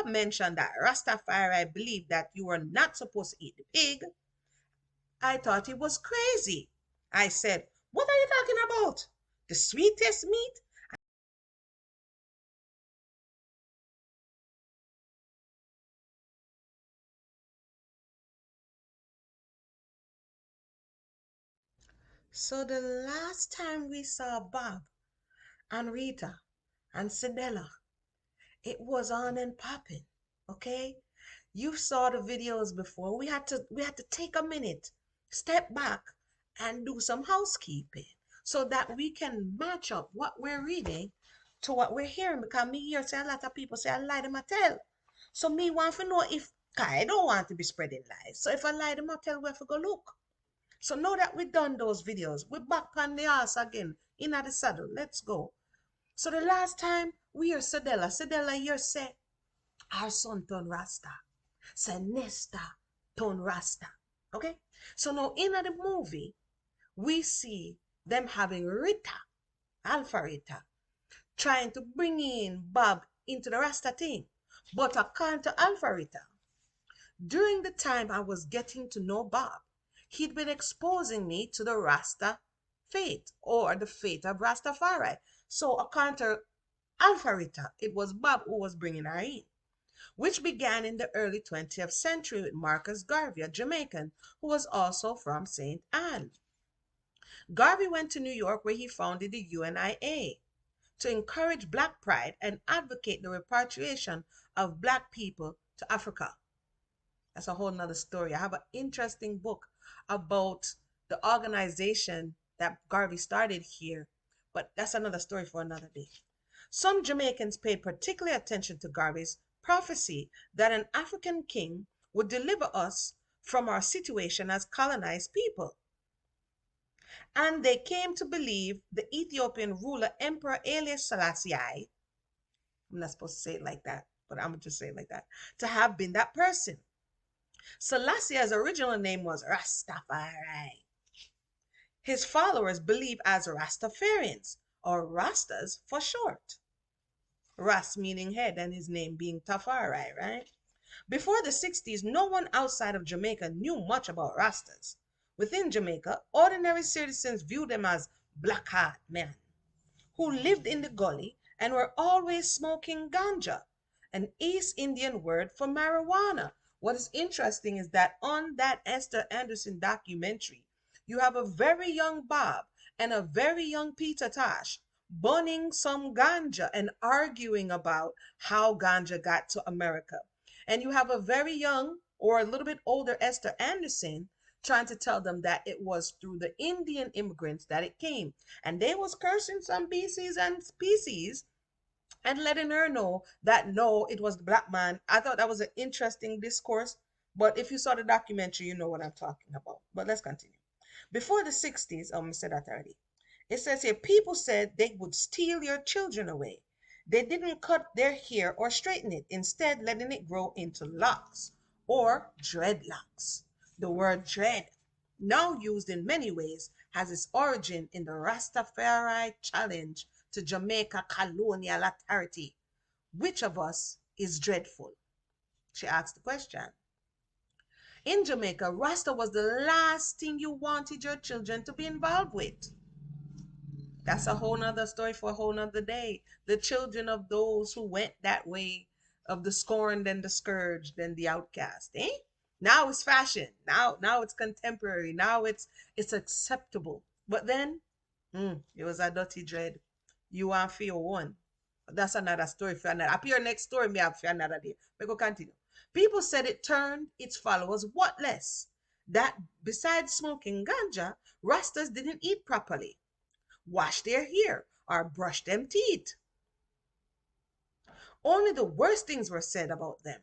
mentioned that Rastafari believed that you were not supposed to eat the pig, I thought he was crazy. I said, "What are you talking about? The sweetest meat?" So the last time we saw Bob and Rita and Sedella, it was on and popping. Okay? You saw the videos before. We had to take a minute, step back, and do some housekeeping so that we can match up what we're reading to what we're hearing. Because me hear say a lot of people say I lie them I tell. So me want to know if 'cause I don't want to be spreading lies. So if I lie them I tell, we have to go look. So now that we done those videos, we're back on the ass again, in the saddle. Let's go. So the last time we hear Sedella here say, our son turn Rasta. Say Nesta turn Rasta. Okay? So now in the movie, we see them having Rita, Alpha Rita, trying to bring in Bob into the Rasta thing. But according to Alpha Rita, during the time I was getting to know Bob, he'd been exposing me to the Rasta fate or the fate of Rastafari. So according to Alpha Rita, it was Bob who was bringing her in, which began in the early 20th century with Marcus Garvey, a Jamaican who was also from St. Anne. Garvey went to New York where he founded the UNIA to encourage Black pride and advocate the repatriation of Black people to Africa. That's a whole nother story. I have an interesting book about the organization that Garvey started here, but that's another story for another day. Some Jamaicans paid particular attention to Garvey's prophecy that an African king would deliver us from our situation as colonized people. And they came to believe the Ethiopian ruler Emperor Haile Selassie, I'm not supposed to say it like that, but I'm going to just say it like that, to have been that person. Selassie's original name was Rastafari. His followers believe as Rastafarians, or Rastas for short. Ras meaning head and his name being Tafari, right? Before the 60s, no one outside of Jamaica knew much about Rastas. Within Jamaica, ordinary citizens viewed them as black heart men who lived in the gully and were always smoking ganja, an East Indian word for marijuana. What is interesting is that on that Esther Anderson documentary, you have a very young Bob and a very young Peter Tosh burning some ganja and arguing about how ganja got to America. And you have a very young or a little bit older Esther Anderson trying to tell them that it was through the Indian immigrants that it came. And they was cursing some BCs and species and letting her know that no, it was the black man. I thought that was an interesting discourse. But if you saw the documentary, you know what I'm talking about. But let's continue. Before the 60s, I said that already. It says here, people said they would steal your children away. They didn't cut their hair or straighten it, instead letting it grow into locks or dreadlocks. The word dread, now used in many ways, has its origin in the Rastafari challenge to Jamaica colonial authority. Which of us is dreadful? She asked the question. In Jamaica, Rasta was the last thing you wanted your children to be involved with. That's a whole nother story for a whole nother day. The children of those who went that way, of the scorned and the scourged and the outcast. Eh? Now it's fashion. Now it's contemporary. Now it's acceptable. But then, it was a dirty dread. You want feel one. That's another story for another. Up your next story, me have for another day. We go continue. People said it turned its followers what less? That besides smoking ganja, Rastas didn't eat properly, wash their hair, or brush them teeth. Only the worst things were said about them.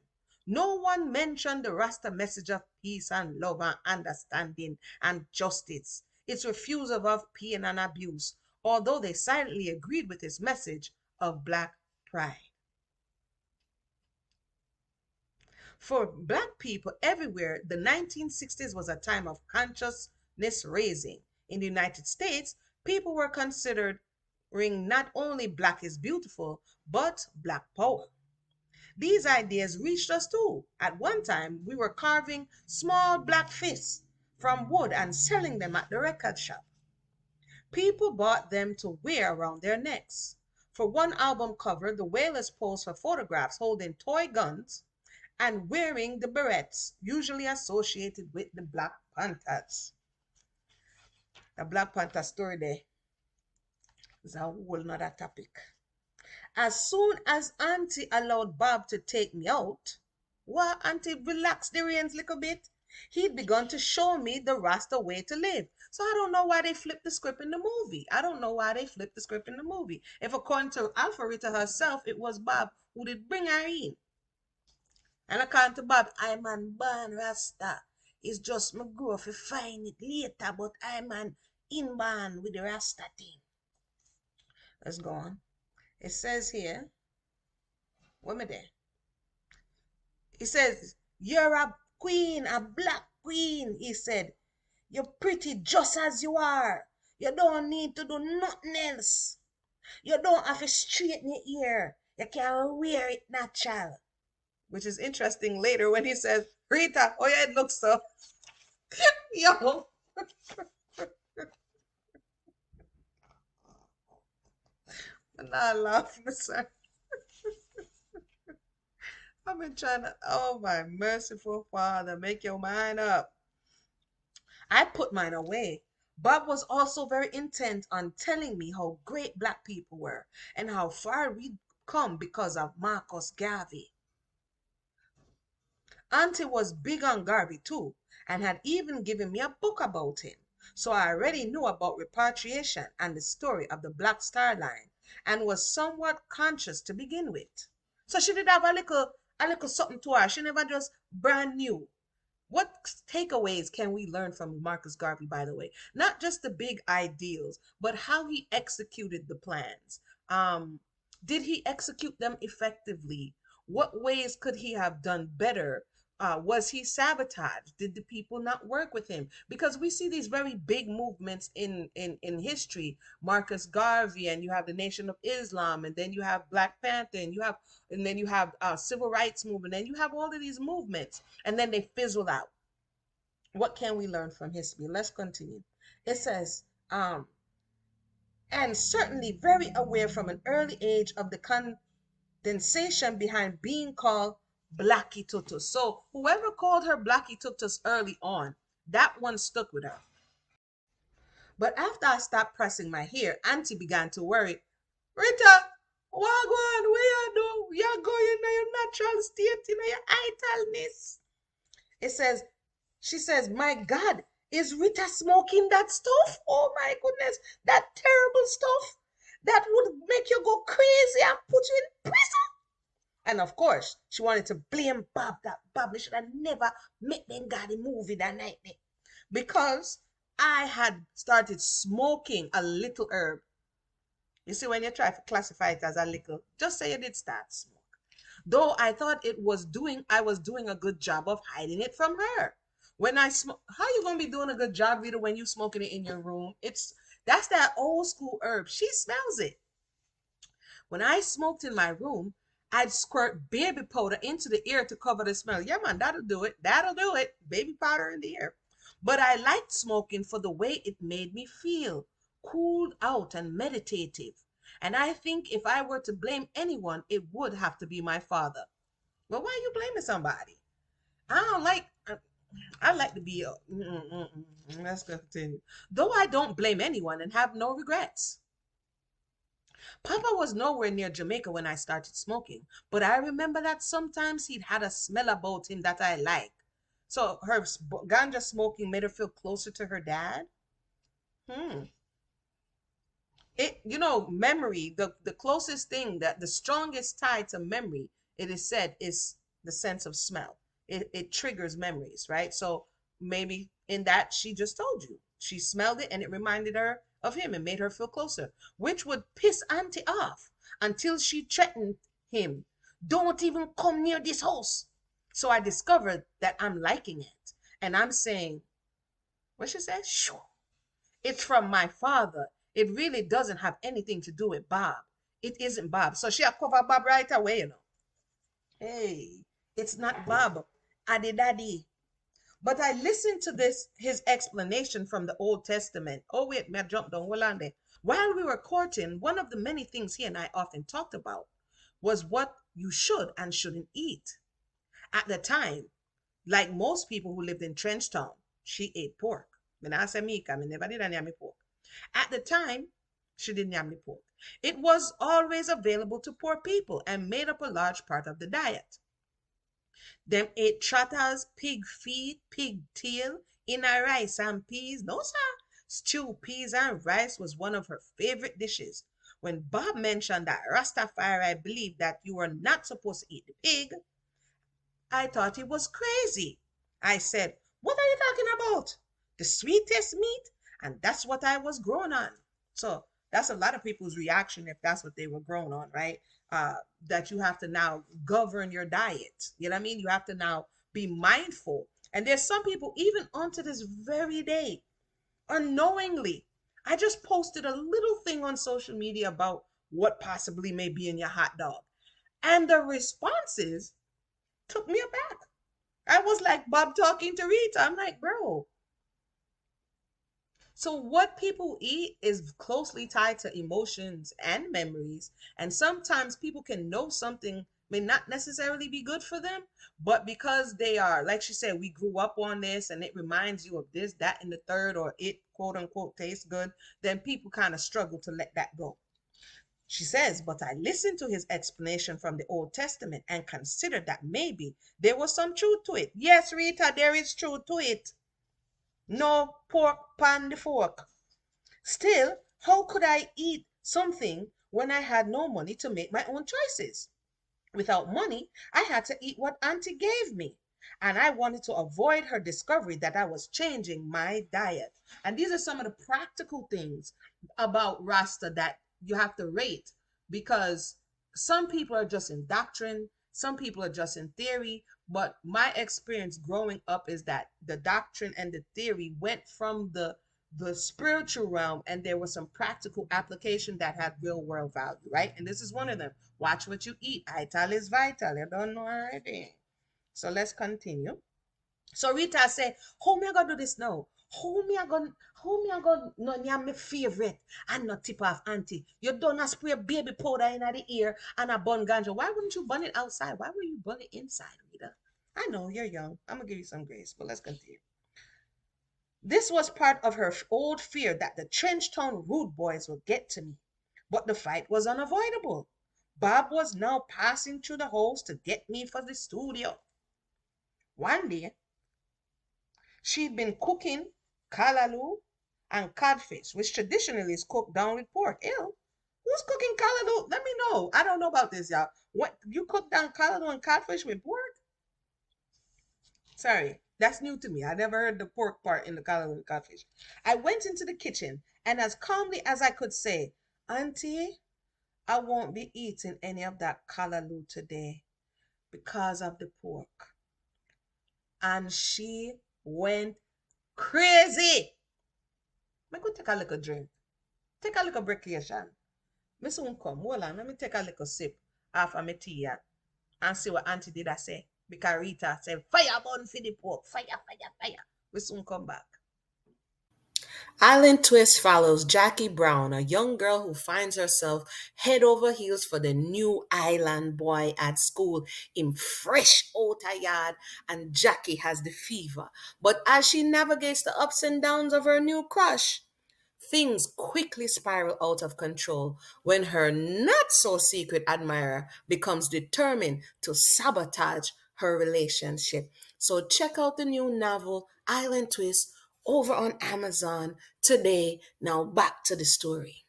No one mentioned the Rasta message of peace and love and understanding and justice, its refusal of pain and abuse, although they silently agreed with his message of black pride. For black people everywhere, the 1960s was a time of consciousness raising. In the United States, people were considering not only black is beautiful, but black power. These ideas reached us too. At one time, we were carving small black fists from wood and selling them at the record shop. People bought them to wear around their necks. For one album cover, the Wailers posed for photographs holding toy guns and wearing the berets usually associated with the Black Panthers. The Black Panther story there is a whole nother topic. As soon as Auntie allowed Bob to take me out, well, Auntie relaxed the reins a little bit. He'd begun to show me the Rasta way to live. So I don't know why they flipped the script in the movie. I don't know why they flipped the script in the movie. If according to Rita herself, it was Bob who did bring her in. And according to Bob, I'm an born Rasta. It's just me grow to find it later, but I'm an inborn with the Rasta thing. Let's go on. It says here, what am I there? He says, you're a queen, a black queen, he said. You're pretty just as you are. You don't need to do nothing else. You don't have to straighten your ear. You can wear it natural. Which is interesting later when he says, Rita, oh yeah, it looks so. Yo. I'm not laughing, sir. I've been trying to, oh my merciful Father, make your mind up. I put mine away. Bob was also very intent on telling me how great black people were and how far we'd come because of Marcus Garvey. Auntie was big on Garvey too and had even given me a book about him. So I already knew about repatriation and the story of the Black Star Line and was somewhat conscious to begin with. So she did have a little something to her. She never just brand new. What takeaways can we learn from Marcus Garvey, by the way? Not just the big ideals, but how he executed the plans. Um, did he execute them effectively? What ways could he have done better? Was he sabotaged? Did the people not work with him? Because we see these very big movements in history. Marcus Garvey, and you have the Nation of Islam, and then you have Black Panther, and then you have civil rights movement, and you have all of these movements, and then they fizzle out. What can we learn from history? Let's continue. It says, and certainly very aware from an early age of the condensation behind being called Blackie Tutus. So whoever called her Blackie Tutus early on, that one stuck with her. But after I stopped pressing my hair, Auntie began to worry. Rita, wagwan, where you do? You're going in your natural state, in your idleness. It says, she says, my God, is Rita smoking that stuff? Oh my goodness, that terrible stuff that would make you go crazy and put you in prison. And of course, she wanted to blame Bob, that Bob should have never met them guy the movie that night there. Because I had started smoking a little herb. You see, when you try to classify it as a little, just say you did start smoke. Though I thought I was doing a good job of hiding it from her. When I smoke, how you gonna be doing a good job, Rita, when you smoking it in your room? That's that old school herb. She smells it. When I smoked in my room, I'd squirt baby powder into the air to cover the smell. Yeah, man, that'll do it. That'll do it. Baby powder in the air. But I liked smoking for the way it made me feel, cooled out and meditative. And I think if I were to blame anyone, it would have to be my father. Well, why are you blaming somebody? I don't like. I like to be. Let's continue. Though I don't blame anyone and have no regrets. Papa was nowhere near Jamaica when I started smoking, but I remember that sometimes he'd had a smell about him that I liked. So her ganja smoking made her feel closer to her dad. Hmm. Memory, the closest thing, that the strongest tie to memory, it is said, is the sense of smell. It triggers memories, right? So maybe in that she just told you she smelled it and it reminded her of him and made her feel closer, which would piss Auntie off until she threatened him, don't even come near this house. So I discovered that I'm liking it, and I'm saying, what she said, shoo, it's from my father. It really doesn't have anything to do with Bob. It isn't Bob. So she'll cover Bob right away. Hey, it's not Bob. Addy Daddy. But I listened to his explanation from the Old Testament. Oh, wait, may I jump down? Hold on there. While we were courting, one of the many things he and I often talked about was what you should and shouldn't eat. At the time, like most people who lived in Trenchtown, she ate pork. When I say me, I never did any pork. At the time, she didn't have any pork. It was always available to poor people and made up a large part of the diet. Them ate trotters, pig feet, pig tail, inner rice and peas. No, sir. Stew peas and rice was one of her favorite dishes. When Bob mentioned that Rastafari believed that you were not supposed to eat the pig, I thought he was crazy. I said, "What are you talking about? The sweetest meat?" And that's what I was grown on. So that's a lot of people's reaction if that's what they were grown on, right? That you have to now govern your diet. You know what I mean? You have to now be mindful. And there's some people, even onto this very day, unknowingly. I just posted a little thing on social media about what possibly may be in your hot dog. And the responses took me aback. I was like Bob talking to Rita. I'm like, bro. So, what people eat is closely tied to emotions and memories. And sometimes people can know something may not necessarily be good for them, but because they are, like she said, we grew up on this and it reminds you of this, that, and the third, or it quote unquote tastes good, then people kind of struggle to let that go. She says, but I listened to his explanation from the Old Testament and considered that maybe there was some truth to it. Yes, Rita, there is truth to it. No pork pan the fork. Still, how could I eat something when I had no money to make my own choices? Without money, I had to eat what Auntie gave me. And I wanted to avoid her discovery that I was changing my diet. And these are some of the practical things about Rasta that you have to rate because some people are just in doctrine, some people are just in theory. But my experience growing up is that the doctrine and the theory went from the spiritual realm and there was some practical application that had real world value, right? And this is one of them. Watch what you eat. Ital is vital. You don't know already. So let's continue. So Rita said, how me I gonna do this now? How me I gonna no name my favorite and not tip off auntie? You don't spray baby powder in the ear and a bun ganja. Why wouldn't you bun it outside? Why would you bun it inside, Rita? I know you're young. I'm gonna give you some grace, but let's continue. This was part of her old fear that the Trenchtown rude boys would get to me. But the fight was unavoidable. Bob was now passing through the halls to get me for the studio. One day, she'd been cooking kalaloo and codfish, which traditionally is cooked down with pork. Ew. Who's cooking kalaloo? Let me know. I don't know about this, y'all. What you cook down kalaloo and codfish with pork? Sorry, that's new to me. I never heard the pork part in the kalaloo and codfish. I went into the kitchen and as calmly as I could say, Auntie, I won't be eating any of that kalaloo today because of the pork. And she went crazy. I could take a little drink. Take a little vacation. Me soon come. Hold on. Let me take a little sip off of my tea and see what Auntie did I say. Because Rita said, fire burn for the pork. Fire, fire, fire. We soon come back. Island Twist follows Jackie Brown, a young girl who finds herself head over heels for the new island boy at school in fresh outer yard, and Jackie has the fever. But as she navigates the ups and downs of her new crush, things quickly spiral out of control when her not so secret admirer becomes determined to sabotage her relationship. So check out the new novel Island Twist over on Amazon today. Now back to the story.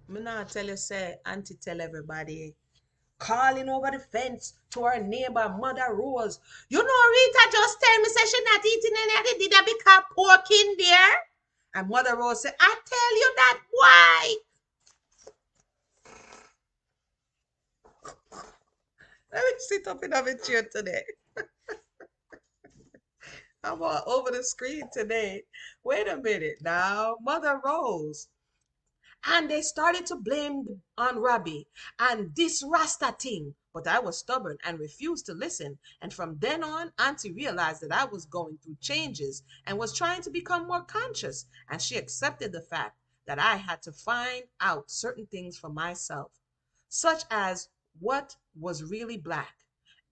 Me now tell you, say, Auntie tell everybody, calling over the fence to her neighbor, Mother Rose. You know, Rita just tell me say she not eating any of the dinner because pork in there. And Mother Rose said, I tell you that why? Let me sit up in a chair today. I'm over the screen today. Wait a minute now. Mother Rose. And they started to blame on Robbie and this Rasta thing. But I was stubborn and refused to listen. And from then on, Auntie realized that I was going through changes and was trying to become more conscious. And she accepted the fact that I had to find out certain things for myself, such as what was really black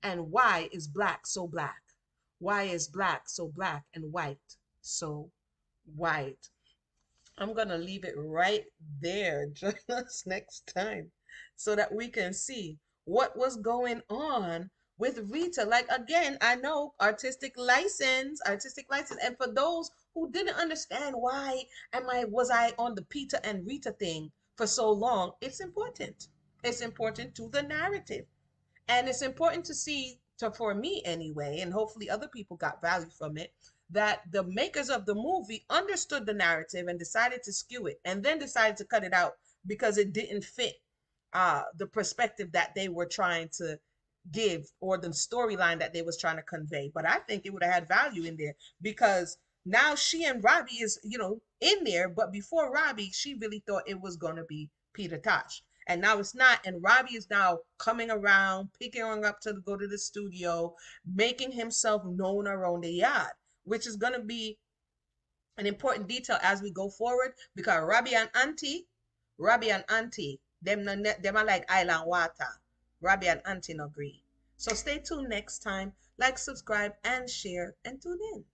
and why is black so black? Why is black so black and white so white? I'm going to leave it right there. Join us next time so that we can see what was going on with Rita. Like, again, I know artistic license. And for those who didn't understand why was I on the Peter and Rita thing for so long, it's important. It's important to the narrative. And it's important to see, for me anyway, and hopefully other people got value from it, that the makers of the movie understood the narrative and decided to skew it and then decided to cut it out because it didn't fit the perspective that they were trying to give or the storyline that they was trying to convey. But I think it would have had value in there because now she and Robbie is, in there. But before Robbie, she really thought it was going to be Peter Tosh. And now it's not. And Robbie is now coming around, picking on up to go to the studio, making himself known around the yard, which is going to be an important detail as we go forward because Robbie and Auntie, them are like island water. Robbie and Auntie no agree. So stay tuned next time. Like, subscribe, and share, and tune in.